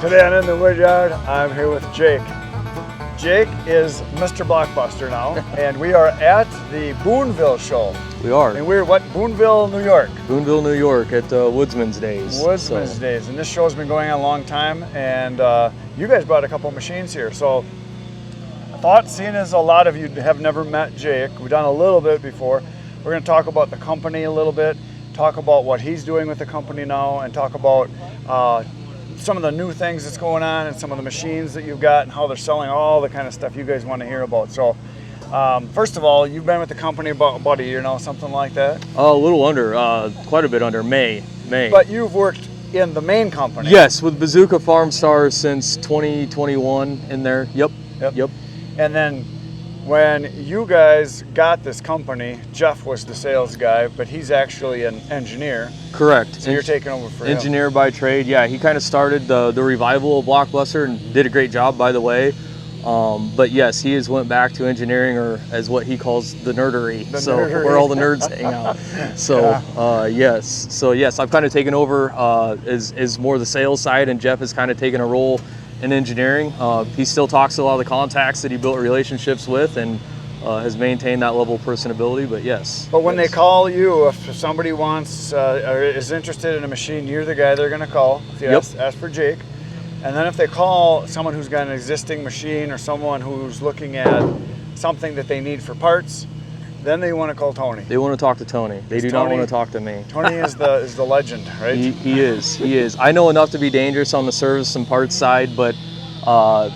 Today on In the Woodyard, I'm here with Jake. Jake is Mr. Blockbuster now, and we are at the Boonville show. We are. And we're what? Boonville, New York. Boonville, New York at Woodsman's Days. Woodsman's Days, and this show's been going on a long time, and you guys brought a couple machines here. So I thought, seeing as a lot of you have never met Jake, we've done a little bit before, we're going to talk about the company a little bit, talk about what he's doing with the company now, and talk about some of the new things that's going on and some of the machines that you've got and how they're selling, all the kind of stuff you guys want to hear about. So first of all, you've been with the company about a year now, something like that? A little under, quite a bit under, May. But you've worked in the main company? Yes, with Bazooka Farm Stars since 2021 in there. Yep. And then when you guys got this company, Jeff was the sales guy, but he's actually an engineer. Correct. So you're taking over for him. Engineer by trade, yeah. He kind of started the revival of Blockbuster and did a great job, by the way. But yes, he has went back to engineering, or as what he calls the nerdery. Nerdery. Where all the nerds hang out. So yes. So yes, I've kind of taken over as more the sales side, and Jeff has kind of taken a role in engineering. He still talks to a lot of the contacts that he built relationships with, and has maintained that level of personability. But yes. But when they call you, if somebody wants or is interested in a machine, you're the guy they're going to call. If you ask for Jake. And then if they call someone who's got an existing machine or someone who's looking at something that they need for parts, then they want to call Tony. They want to talk to Tony. They do not want to talk to me. Tony is the legend, right? He is. I know enough to be dangerous on the service and parts side, but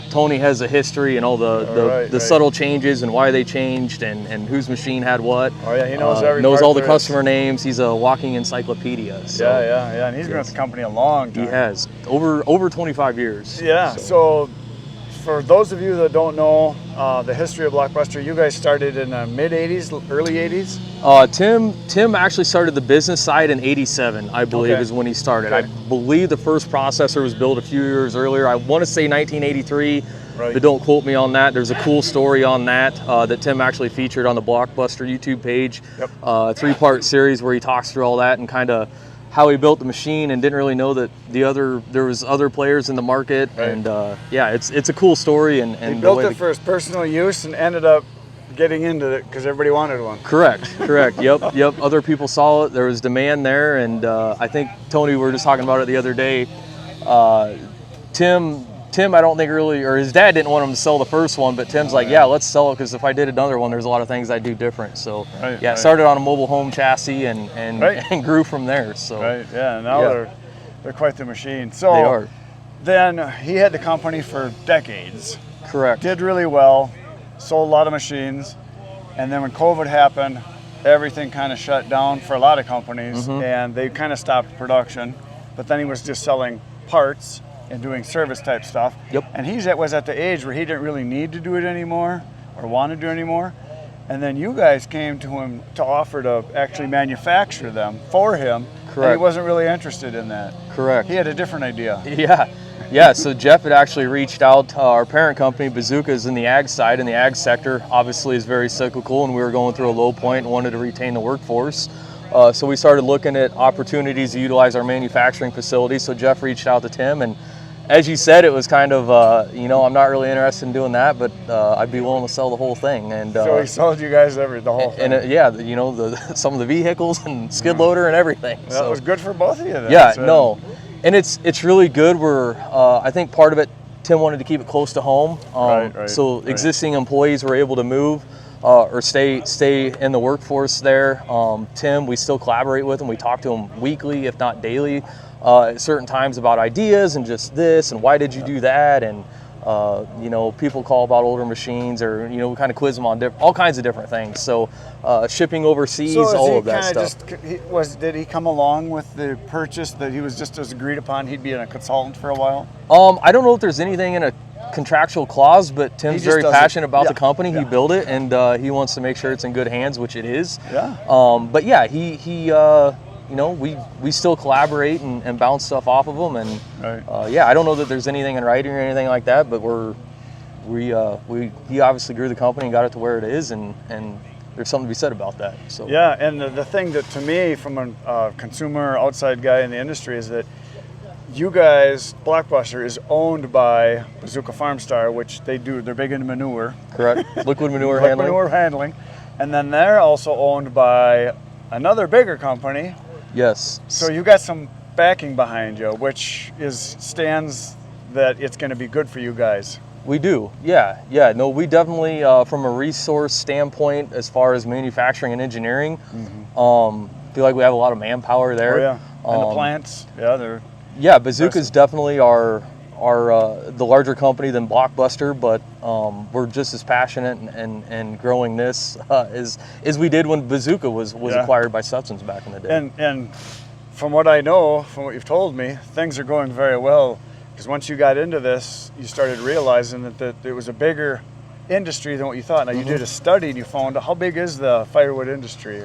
Tony has a history and all the subtle changes and why they changed and whose machine had what. Oh yeah, he knows every knows part all the customer names. He's a walking encyclopedia. So. Yeah. And he's been with the company a long time. He has over 25 years. Yeah. So for those of you that don't know the history of Blockbuster, you guys started in the mid '80s, early '80s. Tim actually started the business side in '87, I believe, is when he started. I believe the first processor was built a few years earlier. I want to say 1983, but don't quote me on that. There's a cool story on that that Tim actually featured on the Blockbuster YouTube page. A 3-part series where he talks through all that and kind of how he built the machine and didn't really know that there was other players in the market. And yeah, it's a cool story. And he built it for his personal use and ended up getting into it because everybody wanted one. Correct. Yep. Other people saw it. There was demand there, and I think Tony, we were just talking about it the other day. Tim, I don't think really, or his dad didn't want him to sell the first one, but Tim's like, yeah, let's sell it, because if I did another one, there's a lot of things I'd do different. So it started on a mobile home chassis and grew from there. So now they're quite the machine. So they are. Then he had the company for decades. Correct. Did really well, sold a lot of machines, and then when COVID happened, everything kind of shut down for a lot of companies, and they kind of stopped production. But then he was just selling parts and doing service type stuff. And he was at the age where he didn't really need to do it anymore or want to do it anymore. And then you guys came to him to offer to actually manufacture them for him. Correct. And he wasn't really interested in that. Correct. He had a different idea. Yeah, so Jeff had actually reached out. Our parent company, Bazooka, is in the ag side, and the ag sector obviously is very cyclical, and we were going through a low point and wanted to retain the workforce. So we started looking at opportunities to utilize our manufacturing facilities. So Jeff reached out to Tim, and as you said, it was kind of, I'm not really interested in doing that, but I'd be willing to sell the whole thing. And so he sold you guys the whole thing. And some of the vehicles and skid loader and everything. That was good for both of you then. Yeah, no. And it's really good. I think part of it, Tim wanted to keep it close to home. So existing employees were able to move or stay in the workforce there. Tim, we still collaborate with him. We talk to him weekly, if not daily, at certain times about ideas and just this and why did you do that, and people call about older machines, or we kind of quiz them on all kinds of different things. So shipping overseas, all of that stuff. Did he come along with the purchase that he was just as agreed upon? He'd be a consultant for a while. I don't know if there's anything in a contractual clause, but Tim's very passionate about the company. He built it, and he wants to make sure it's in good hands, which it is. But yeah, he we still collaborate and bounce stuff off of them, and I don't know that there's anything in writing or anything like that, but he obviously grew the company and got it to where it is, and there's something to be said about that. So and the thing that, to me, from a consumer outside guy in the industry, is that you guys, Blockbuster is owned by Bazooka Farm Star, which they're big into manure. Correct. Liquid manure Liquid handling. manure handling. And then they're also owned by another bigger company. Yes. So you got some backing behind you, which stands that it's going to be good for you guys. We do, yeah. No, we definitely, from a resource standpoint, as far as manufacturing and engineering, feel like we have a lot of manpower there. Oh yeah, and the plants, they're. Yeah, Bazooka's definitely the larger company than Blockbuster, but we're just as passionate and growing this as we did when Bazooka was acquired by Sutson's back in the day. And from what I know, from what you've told me, things are going very well. Because once you got into this, you started realizing that it was a bigger industry than what you thought. Now, you did a study and you found how big is the firewood industry?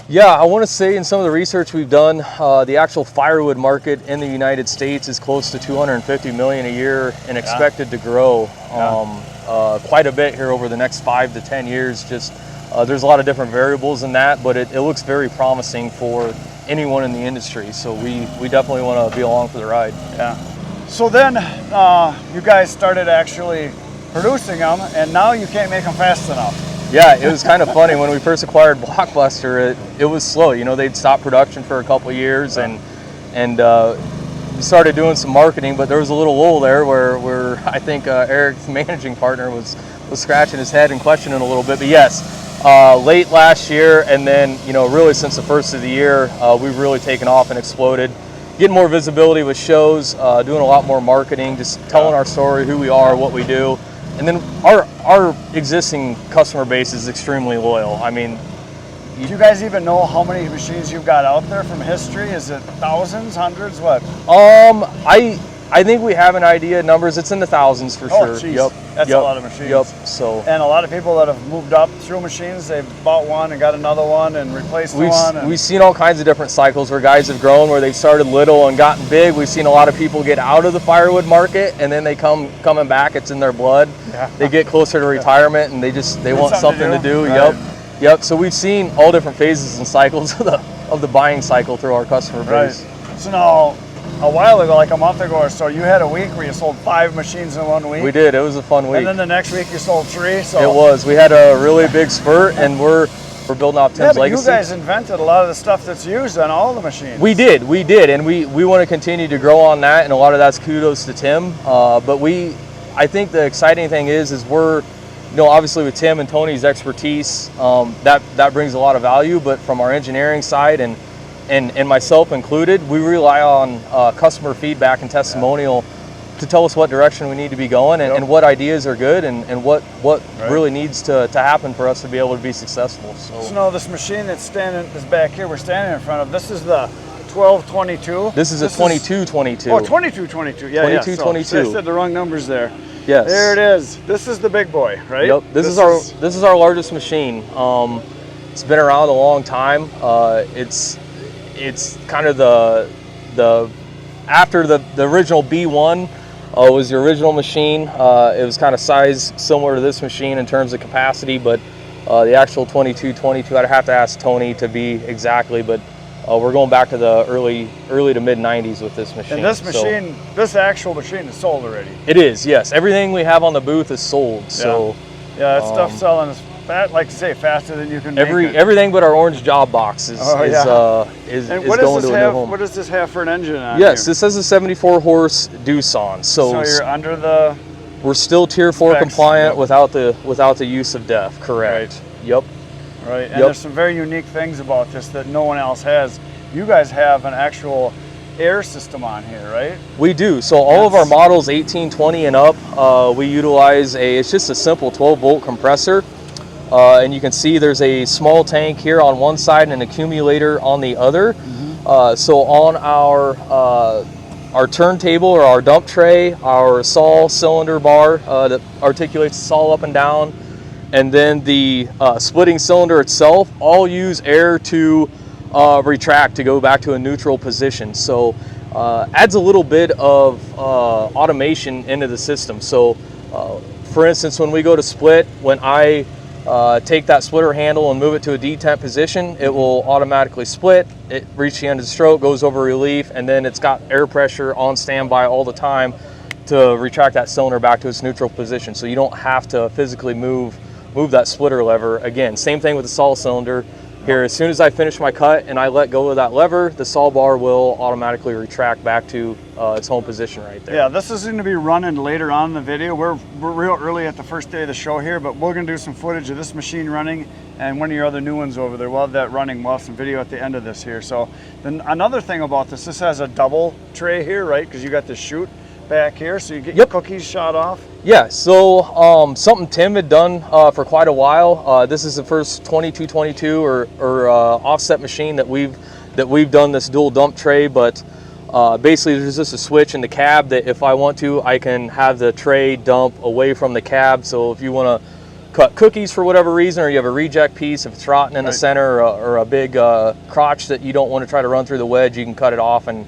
Yeah, I want to say in some of the research we've done, the actual firewood market in the United States is close to $250 million a year and expected to grow quite a bit here over the next 5 to 10 years. Just there's a lot of different variables in that, but it looks very promising for anyone in the industry. So we definitely want to be along for the ride. Yeah. So then you guys started actually producing them, and now you can't make them fast enough. Yeah, it was kind of funny when we first acquired Blockbuster. It was slow. You know, they'd stopped production for a couple of years, and we started doing some marketing, but there was a little lull there where I think Eric's managing partner was scratching his head and questioning a little bit. But yes, late last year, and then really since the first of the year, we've really taken off and exploded. Getting more visibility with shows, doing a lot more marketing, just telling our story, who we are, what we do. And then our existing customer base is extremely loyal. I mean, do you guys even know how many machines you've got out there from history? Is it thousands, hundreds, what? I think we have an idea of numbers. It's in the thousands for sure. Geez. Yep. That's a lot of machines. Yep. So. And a lot of people that have moved up through machines, they've bought one and got another one and replaced one. We've seen all kinds of different cycles where guys have grown, where they've started little and gotten big. We've seen a lot of people get out of the firewood market and then they coming back. It's in their blood. Yeah. They get closer to retirement and they want something to do. Right. Yep. So we've seen all different phases and cycles of the buying cycle through our customer base. Right. So now, a while ago, like a month ago or so, you had a week where you sold 5 machines in 1 week. We did. It was a fun week. And then the next week you sold 3. So it was. We had a really big spurt, and we're building off Tim's legacy. You guys invented a lot of the stuff that's used on all the machines. We did, and we want to continue to grow on that, and a lot of that's kudos to Tim. But I think the exciting thing is we're, obviously with Tim and Tony's expertise, that brings a lot of value. But from our engineering side and myself included, we rely on customer feedback and testimonial to tell us what direction we need to be going and what ideas are good and what really needs to happen for us to be able to be successful. So now this machine that's back here, we're standing in front of, this is the 1222. This is a 2222. Oh, 2222. Yeah, 2222. So I said the wrong numbers there. Yes. There it is. This is the big boy, right? Yep. This is our largest machine. It's been around a long time. It's kind of the after the original B1 was the original machine. It was kind of size similar to this machine in terms of capacity, but the actual 2222, I'd have to ask Tony to be exactly, but we're going back to the early to mid 90s with this machine. And this machine, this actual machine is sold already. It is, yes. Everything we have on the booth is sold. So that stuff's selling as like you say, faster than you can make it. Everything but our orange job box is going to a new home. What does this have for an engine on Yes, here? this has a 74 horse Doosan. So you're under the. We're still Tier 4 specs, compliant without the use of DEF. Correct. Right. Yep. Right, and there's some very unique things about this that no one else has. You guys have an actual air system on here, right? We do. So all of our models 18, 20 and up, we utilize it's just a simple 12 volt compressor. And you can see there's a small tank here on one side and an accumulator on the other. So on our turntable or our dump tray, our saw cylinder bar that articulates the saw up and down, and then the splitting cylinder itself all use air to retract to go back to a neutral position. So adds a little bit of automation into the system. So for instance, when we go to split, when I take that splitter handle and move it to a detent position, it will automatically split. It reaches the end of the stroke, goes over relief, and then it's got air pressure on standby all the time to retract that cylinder back to its neutral position. So you don't have to physically move that splitter lever. Again, same thing with the saw cylinder. Here, as soon as I finish my cut and I let go of that lever, the saw bar will automatically retract back to its home position right there. Yeah, this is going to be running later on in the video. We're real early at the first day of the show here, but we're going to do some footage of this machine running and one of your other new ones over there. We'll have that running. We'll have some video at the end of this here. So then another thing about this has a double tray here, right? Because you got the chute back here, so you get your cookies shot off. Yeah, so something Tim had done for quite a while. This is the first 2222 or offset machine that we've done this dual dump tray, but basically there's just a switch in the cab that if I want to, I can have the tray dump away from the cab. So if you want to cut cookies for whatever reason, or you have a reject piece, if it's rotten in the center, or a big crotch that you don't want to try to run through the wedge, you can cut it off and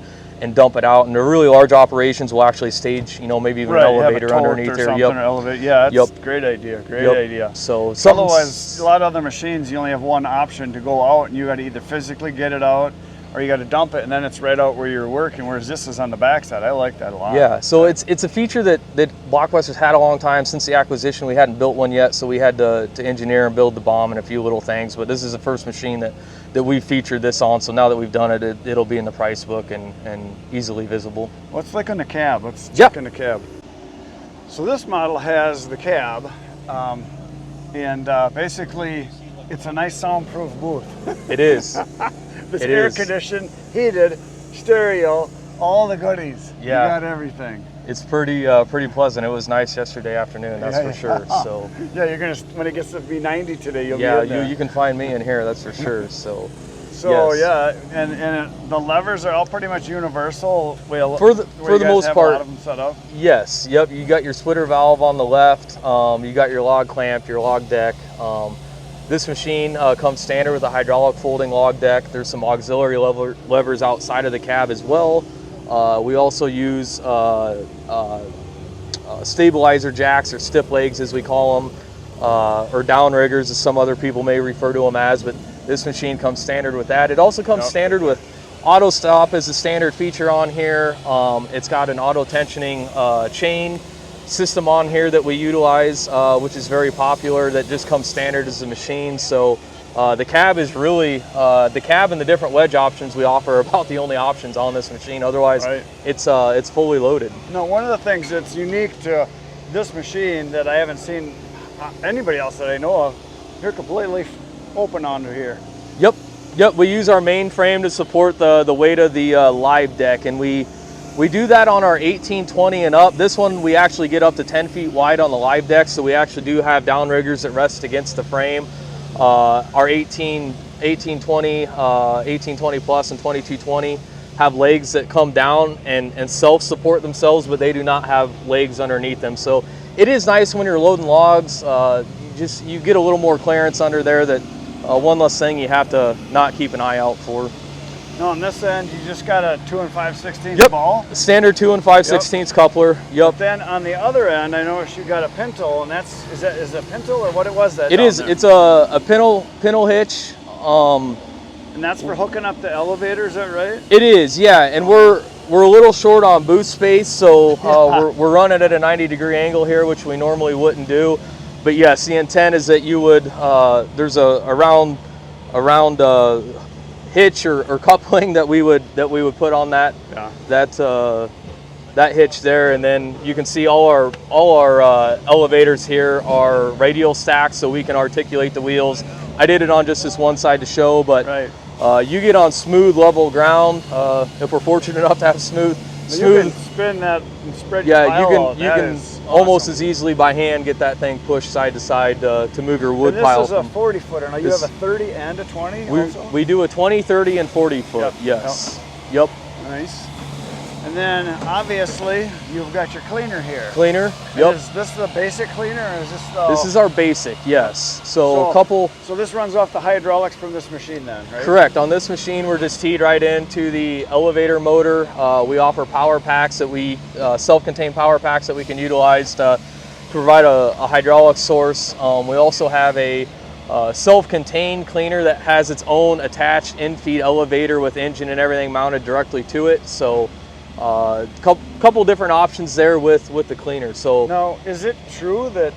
dump it out. And the really large operations will actually stage, maybe even an elevator underneath here. Yeah, that's a great idea. Great idea. So otherwise, a lot of other machines, you only have one option to go out, and you got to either physically get it out, or you got to dump it, and then it's right out where you're working. Whereas this is on the backside. I like that a lot. Yeah. So it's a feature that Blockbuster's had a long time. Since the acquisition, we hadn't built one yet, so we had to engineer and build the bomb and a few little things. But this is the first machine that we featured this on. So now that we've done it, it'll be in the price book and easily visible. Let's look in the cab. Let's check in the cab. So this model has the cab, and basically it's a nice soundproof booth. It is. It's air conditioned, heated, stereo, all the goodies. Yeah. You got everything. It's pretty pleasant. It was nice yesterday afternoon, that's for sure. So yeah, you're gonna, when it gets to be 90 today, you'll be in there. you can find me in here, that's for sure. So yes. Yeah, and the levers are all pretty much universal. For the most part, a lot of them set up. Yes. Yep. You got your splitter valve on the left. You got your log clamp, your log deck. This machine comes standard with a hydraulic folding log deck. There's some auxiliary levers outside of the cab as well. We also use stabilizer jacks, or stip legs as we call them, or downriggers as some other people may refer to them as, but this machine comes standard with that. It also comes standard with auto stop as a standard feature on here. It's got an auto tensioning chain system on here that we utilize, which is very popular, that just comes standard as a machine. So the cab is really, the cab and the different wedge options we offer are about the only options on this machine. Otherwise, it's fully loaded. No, one of the things that's unique to this machine that I haven't seen anybody else that I know of, you're completely open onto here. Yep, we use our main frame to support the weight of the live deck, and we do that on our 1820 and up. This one we actually get up to 10 feet wide on the live deck, so we actually do have downriggers that rest against the frame. Our 1820, 1820 plus, and 2220 have legs that come down and self-support themselves, but they do not have legs underneath them. So it is nice when you're loading logs. You get a little more clearance under there. That one less thing you have to not keep an eye out for. No, on this end, you just got a 2 5/16 ball. Standard 2 5/16 coupler. Yep. But then on the other end, I noticed you got a pintle, and is it pintle or what it was that? It is. There? It's a pintle hitch. And that's for hooking up the elevator. Is that right? It is. Yeah. And we're a little short on boot space, so we're running at a 90-degree angle here, which we normally wouldn't do. But yes, the intent is that you would. There's a round hitch or coupling that we would put on that hitch there, and then you can see all our elevators here are radial stacks, so we can articulate the wheels. I did it on just this one side to show, but you get on smooth level ground if we're fortunate enough to have smooth. You can spin that and spread your pile out. You can almost as easily by hand get that thing pushed side to side to move your wood pile. This is a 40 footer. Now you have a 30 and a 20 also? We do a 20, 30, and 40 foot, yes. Yep. Nice. And then obviously you've got your cleaner here. Cleaner, yep. Is this the basic cleaner, or is this the... This is our basic, yes. So this runs off the hydraulics from this machine then, right? Correct. On this machine, we're just teed right into the elevator motor. We offer power packs that self-contained power packs that we can utilize to provide a hydraulic source. We also have a self-contained cleaner that has its own attached in-feed elevator with engine and everything mounted directly to it. So couple different options there with the cleaner. So now, is it true that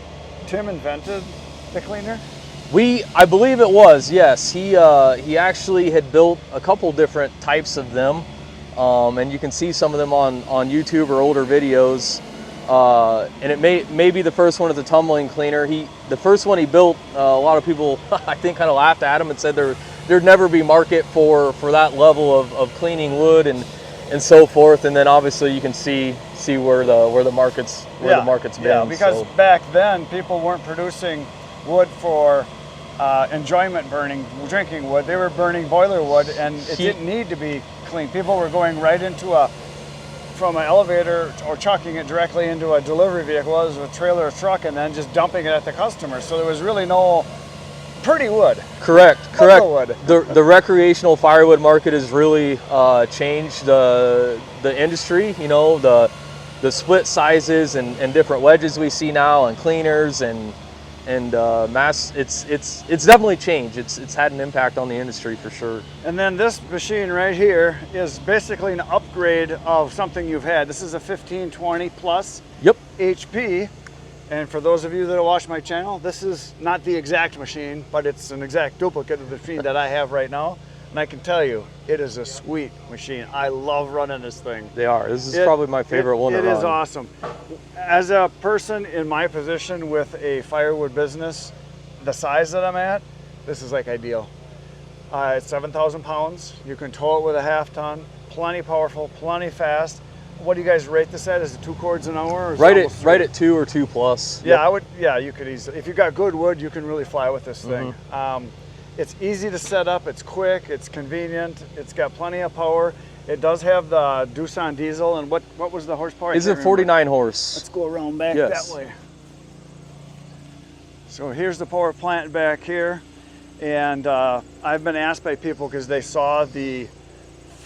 Tim invented the cleaner? I believe it was, yes. He actually had built a couple different types of them, and you can see some of them on YouTube or older videos. And it may be the first one is a tumbling cleaner. The first one he built, a lot of people I think kind of laughed at him and said there'd never be market for that level of cleaning wood and so forth. And then obviously you can see where the market's been. Yeah, because back then people weren't producing wood for enjoyment drinking wood. They were burning boiler wood, and it didn't need to be clean. People were going right into from an elevator or chucking it directly into a delivery vehicle, as a trailer or truck, and then just dumping it at the customer. So there was really no pretty wood. Correct. Wood. The recreational firewood market has really changed the industry. You know, the split sizes and different wedges we see now, and cleaners and mass. It's definitely changed. It's had an impact on the industry for sure. And then this machine right here is basically an upgrade of something you've had. This is a 1520 plus HP. And for those of you that watch my channel, this is not the exact machine, but it's an exact duplicate of the machine that I have right now. And I can tell you, it is a sweet machine. I love running this thing. They are. This is probably my favorite one to run. It is awesome. As a person in my position with a firewood business, the size that I'm at, this is like ideal. It's 7,000 pounds. You can tow it with a half ton. Plenty powerful, plenty fast. What do you guys rate this at? Is it 2 cords an hour? Or right at 2 or 2 plus. Yeah, I would. Yeah, you could easily. If you got good wood, you can really fly with this thing. It's easy to set up. It's quick. It's convenient. It's got plenty of power. It does have the Doosan diesel. And what was the horsepower? Is it 49 horse? Let's go around back that way. So here's the power plant back here, and I've been asked by people because they saw the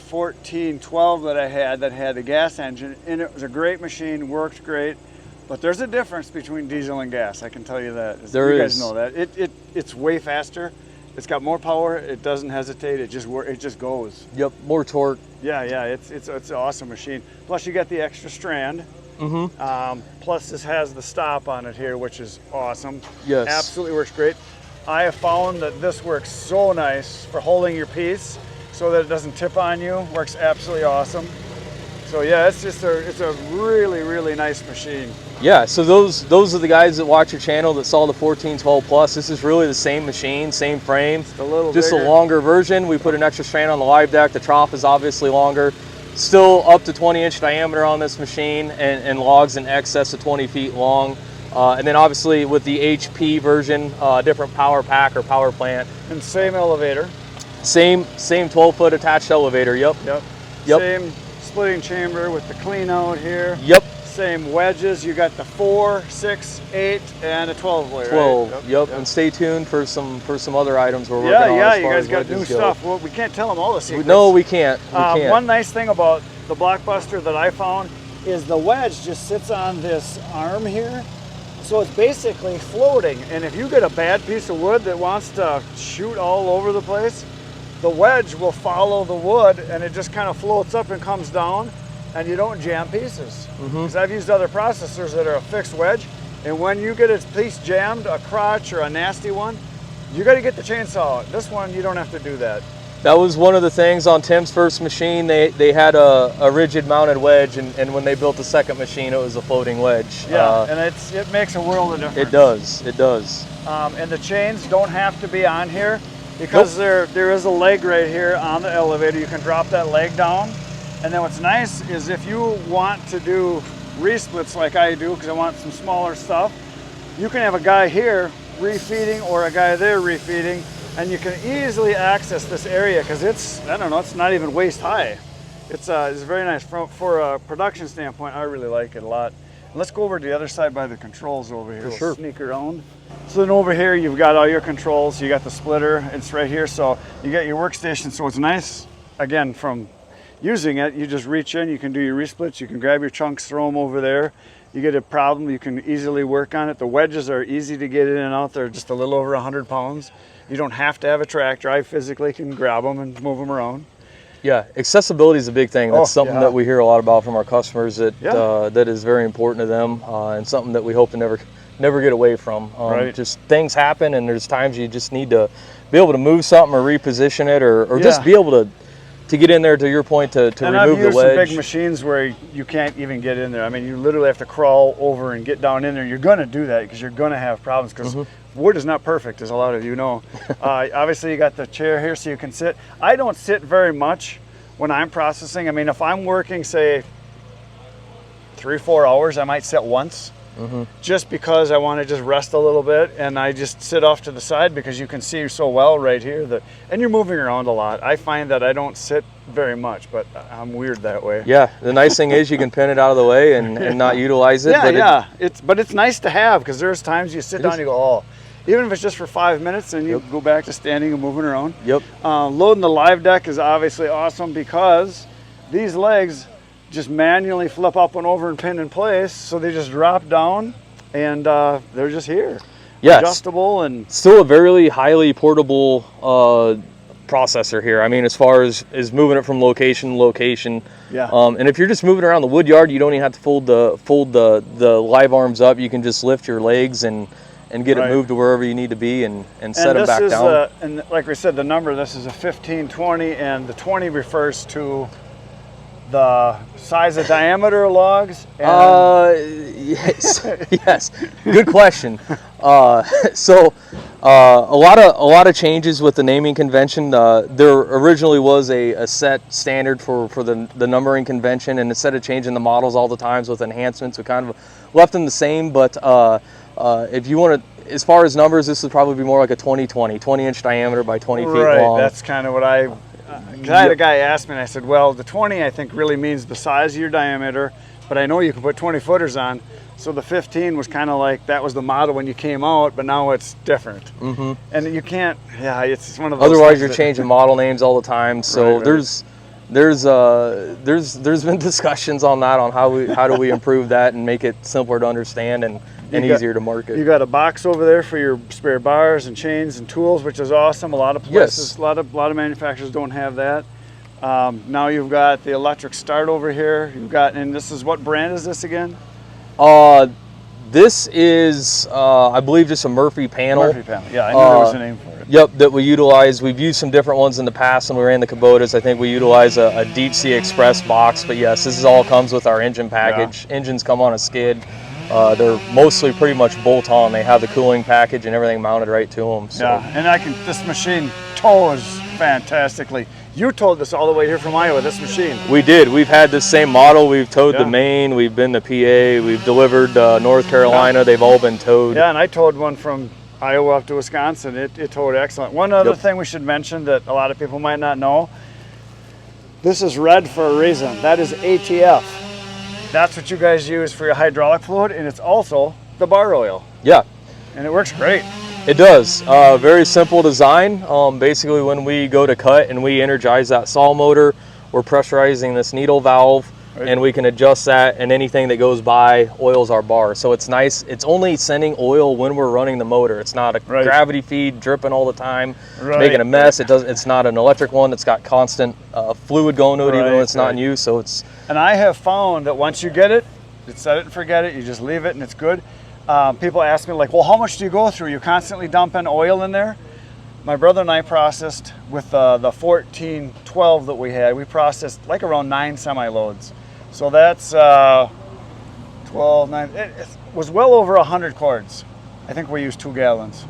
1412 that I had that had the gas engine, and it was a great machine, worked great, but there's a difference between diesel and gas. I can tell you that. You guys know that. It's way faster. It's got more power. It doesn't hesitate. It just goes. Yep, more torque. Yeah. It's an awesome machine. Plus you got the extra strand. Plus this has the stop on it here, which is awesome. Yes, absolutely works great. I have found that this works so nice for holding your piece, so that it doesn't tip on you. Works absolutely awesome. So yeah, it's a really, really nice machine. Yeah, so those are the guys that watch your channel that saw the 1412 plus. This is really the same machine, same frame, just a longer version. We put an extra strand on the live deck. The trough is obviously longer. Still up to 20-inch diameter on this machine, and logs in excess of 20 feet long. And then obviously with the HP version, different power pack or power plant. And same elevator. Same 12-foot attached elevator. Yep. Same splitting chamber with the clean out here. Yep. Same wedges. You got the 4, 6, 8, and a 12 blade. 12. Right? Yep. And stay tuned for some other items we're working on. Yeah. You guys got new stuff. Well, we can't tell them all the secrets. No, we can't. One nice thing about the Blockbuster that I found is the wedge just sits on this arm here. So it's basically floating. And if you get a bad piece of wood that wants to shoot all over the place, the wedge will follow the wood, and it just kind of floats up and comes down, and you don't jam pieces. Because I've used other processors that are a fixed wedge, and when you get a piece jammed, a crotch or a nasty one, you got to get the chainsaw out. This one, you don't have to do that. That was one of the things on Tim's first machine. They had a rigid mounted wedge, and when they built the second machine, it was a floating wedge. Yeah, and it makes a world of difference. It does. And the chains don't have to be on here, because there is a leg right here on the elevator. You can drop that leg down. And then what's nice is if you want to do resplits like I do, because I want some smaller stuff, you can have a guy here refeeding or a guy there refeeding, and you can easily access this area because it's not even waist high. It's very nice. For a production standpoint, I really like it a lot. And let's go over to the other side by the controls over here. For sure. Sneak around. So then over here, you've got all your controls. You got the splitter. It's right here. So you got your workstation. So it's nice, again, using it, you just reach in, you can do your resplits, you can grab your chunks, throw them over there. You get a problem, you can easily work on it. The wedges are easy to get in and out. They're just a little over 100 pounds. You don't have to have a tractor. I physically can grab them and move them around. Yeah, accessibility is a big thing. That's something that we hear a lot about from our customers, that that is very important to them, and something that we hope to never get away from. Just things happen, and there's times you just need to be able to move something or reposition it, or just be able to get in there, to your point, to remove the wedge. I've used some big machines where you can't even get in there. I mean, you literally have to crawl over and get down in there. You're going to do that because you're going to have problems, because wood is not perfect, as a lot of you know. Obviously, you got the chair here so you can sit. I don't sit very much when I'm processing. I mean, if I'm working, say, 3-4 hours, I might sit once. Just because I want to just rest a little bit, and I just sit off to the side because you can see so well right here and you're moving around a lot. I find that I don't sit very much, but I'm weird that way. Yeah, the nice thing is you can pin it out of the way and not utilize it. But it's nice to have, because there's times you sit down and you go, oh, even if it's just for 5 minutes, and you go back to standing and moving around. Loading the live deck is obviously awesome, because these legs just manually flip up and over and pin in place, so they just drop down, and they're just here. Adjustable, and still a very highly portable processor here. I mean, as far as moving it from location to location. And if you're just moving around the wood yard, you don't even have to fold the live arms up. You can just lift your legs and get it moved to wherever you need to be, and set them back down. And like we said, the number, this is a 1520, and the 20 refers to the size of diameter of logs. Yes, good question. So a lot of changes with the naming convention. There originally was a set standard for the numbering convention, and instead of changing the models all the times with enhancements, we kind of left them the same. But if you want to, as far as numbers, this would probably be more like a 20-inch diameter by 20 feet long. That's kind of what I had a guy ask me, and I said, well, the 20 I think really means the size of your diameter, but I know you can put 20 footers on. So the 15 was kind of like, that was the model when you came out, but now it's different. And you can't, it's one of those. Otherwise, you're changing model names all the time. So there's been discussions on that, on how do we improve that and make it simpler to understand and easier to market. You got a box over there for your spare bars and chains and tools, which is awesome. A lot of places, a lot of manufacturers don't have that. Now you've got the electric start over here. And this is, what brand is this again? This is, I believe, just a Murphy panel. Murphy panel, yeah, I knew there was a name for it. Yep, that we utilize. We've used some different ones in the past when we ran the Kubotas. I think we utilize a Deep Sea Express box, but yes, this all comes with our engine package. Engines come on a skid. They're mostly pretty much bolt-on. They have the cooling package and everything mounted right to them. So. And this machine tows fantastically. You towed this all the way here from Iowa, this machine. We did. We've had this same model. We've towed to Maine. We've been to PA. We've delivered North Carolina. They've all been towed. Yeah, and I towed one from Iowa up to Wisconsin. It towed excellent. One other thing we should mention that a lot of people might not know, this is red for a reason. That is ATF. That's what you guys use for your hydraulic fluid, and it's also the bar oil. Yeah. And it works great. It does. Very simple design. Basically, when we go to cut and we energize that saw motor, we're pressurizing this needle valve, and we can adjust that, and anything that goes by oils our bar. So it's nice. It's only sending oil when we're running the motor. It's not a gravity feed dripping all the time, making a mess. It's not an electric one that's got constant fluid going to it, even when it's not in use. So it's. And I have found that once you get it, you set it and forget it. You just leave it, and it's good. People ask me, like, well, how much do you go through? You constantly dumping oil in there? My brother and I processed with the 1412 that we had. We processed like around 9 semi-loads. So that's 12, 9. It was well over 100 cords. I think we used 2 gallons.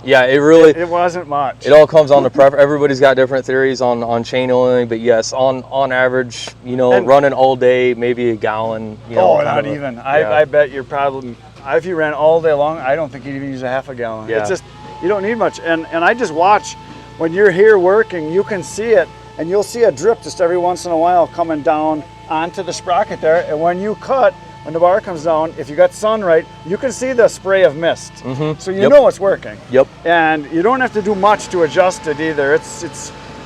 Yeah, it wasn't much. It all comes on to preference. Everybody's got different theories on chain oiling, but yes, on average, running all day, maybe a gallon. Not even. I bet you're probably, if you ran all day long, I don't think you'd even use a half a gallon. Yeah. It's just, you don't need much. And I just watch, when you're here working, you can see it, and you'll see a drip just every once in a while coming down onto the sprocket there. And when you cut, when the bar comes down, if you got sun right, you can see the spray of mist. So you know it's working. Yep. And you don't have to do much to adjust it either.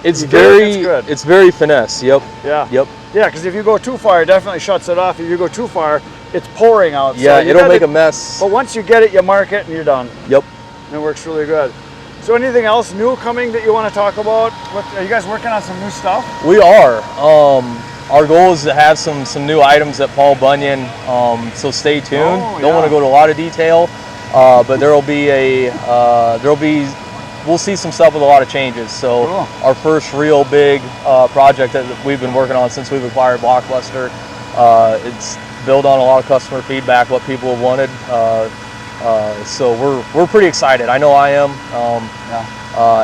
It's good. It's very finesse. Yep. Yeah. Yep. Yeah, because if you go too far, it definitely shuts it off. If you go too far, it's pouring out. Yeah, so it'll make a mess. But once you get it, you mark it, and you're done. Yep. And it works really good. So anything else new coming that you want to talk about? Are you guys working on some new stuff? We are. Our goal is to have some new items at Paul Bunyan. So stay tuned. Don't want to go to a lot of detail, but we'll see some stuff with a lot of changes. So our first real big project that we've been working on since we've acquired Blockbuster, it's built on a lot of customer feedback, what people have wanted. So we're pretty excited. I know I am.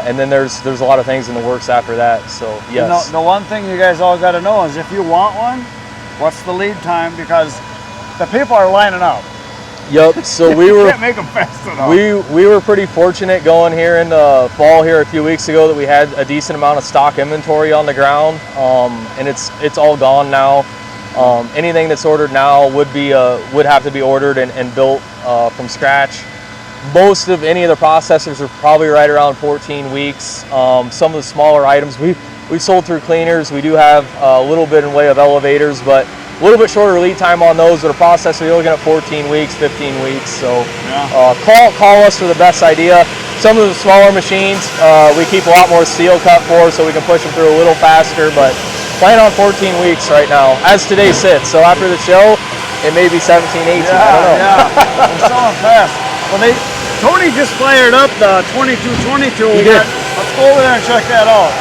And then there's a lot of things in the works after that. So yes. The one thing you guys all got to know is if you want one, what's the lead time? Because the people are lining up. Yep. So you can't make them fast enough. We were pretty fortunate going here in the fall here a few weeks ago that we had a decent amount of stock inventory on the ground, and it's all gone now. Anything that's ordered now would have to be ordered and built from scratch. Most of any of the processors are probably right around 14 weeks. Some of the smaller items we've sold through cleaners. We do have a little bit in way of elevators, but a little bit shorter lead time on those. With a processor, you're looking at 14 weeks, 15 weeks. So call us for the best idea. Some of the smaller machines we keep a lot more steel cut for, so we can push them through a little faster. But plan on 14 weeks right now, as today sits. So after the show, it may be 17, 18. I don't know. Yeah, we're selling fast. Well, Tony just fired up the 2222. He did. Let's go over there and check that out.